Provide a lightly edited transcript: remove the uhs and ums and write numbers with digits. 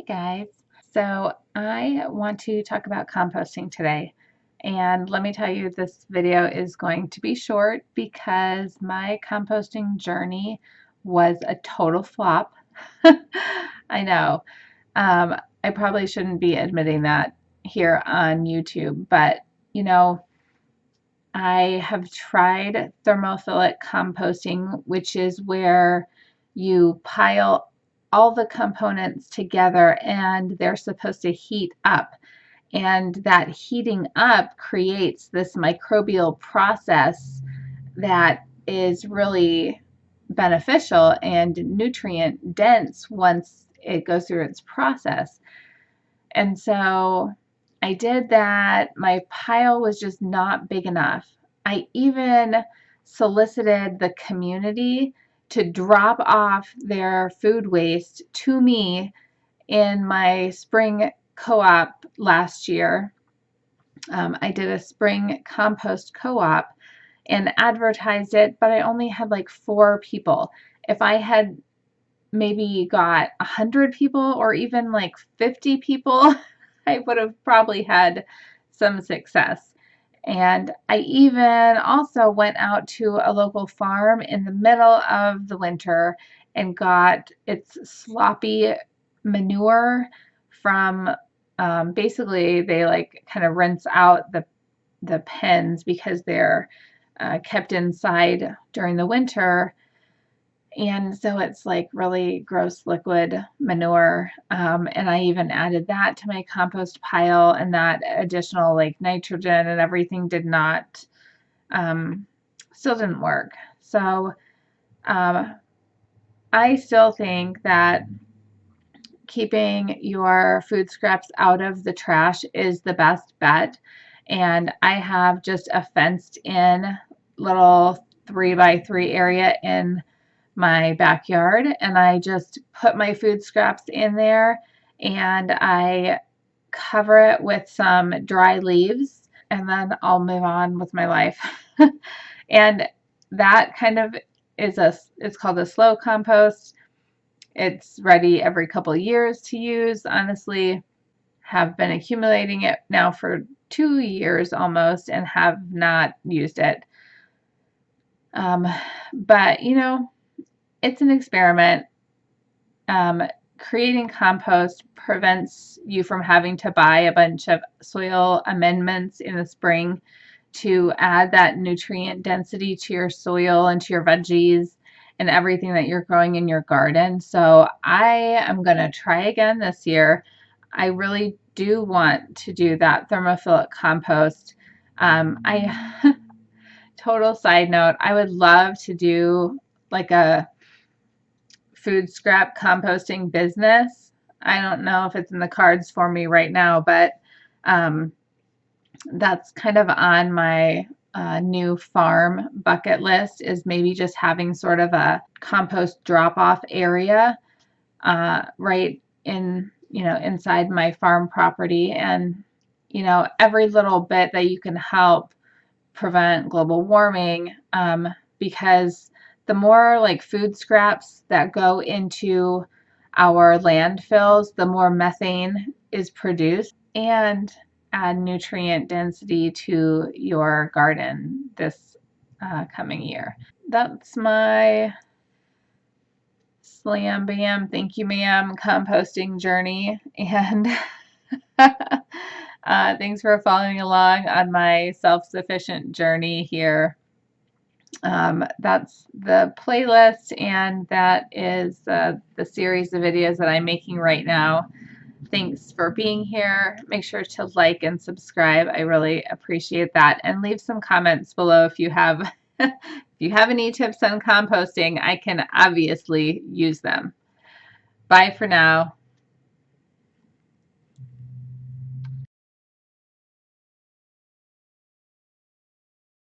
Guys. So I want to talk about composting today. And let me tell you, this video is going to be short because my composting journey was a total flop. I know. I probably shouldn't be admitting that here on YouTube, but you know, I have tried thermophilic composting, which is where you pile all the components together and they're supposed to heat up. And that heating up creates this microbial process that is really beneficial and nutrient dense once it goes through its process. And so I did that. My pile was just not big enough. I even solicited the community to drop off their food waste to me in my spring co-op last year. I did a spring compost co-op and advertised it, but I only had like 4 people. If I had maybe got 100 people or even like 50 people, I would have probably had some success. And I even also went out to a local farm in the middle of the winter and got its sloppy manure from basically they like kind of rinse out the pens because they're kept inside during the winter. And so it's like really gross liquid manure. And I even added that to my compost pile, and that additional like nitrogen and everything did not, still didn't work. So I still think that keeping your food scraps out of the trash is the best bet. And I have just a fenced in little 3x3 area in my backyard, and I just put my food scraps in there and I cover it with some dry leaves, and then I'll move on with my life. And that kind of it's called a slow compost. It's ready every couple of years to use. Honestly, have been accumulating it now for 2 years almost and have not used it. But you know, it's an experiment. Creating compost prevents you from having to buy a bunch of soil amendments in the spring to add that nutrient density to your soil and to your veggies and everything that you're growing in your garden. So I am going to try again this year. I really do want to do that thermophilic compost. I total side note, I would love to do like a food scrap composting business. I don't know if it's in the cards for me right now, but that's kind of on my new farm bucket list, is maybe just having sort of a compost drop-off area right in, inside my farm property. And, every little bit that you can help prevent global warming, because the more like food scraps that go into our landfills, the more methane is produced, and add nutrient density to your garden this coming year. That's my slam bam, thank you ma'am, composting journey. And thanks for following along on my self-sufficient journey here. That's the playlist, and that is the series of videos that I'm making right now. Thanks for being here. Make sure to like and subscribe. I really appreciate that. And leave some comments below if you have if you have any tips on composting. I can obviously use them. Bye for now.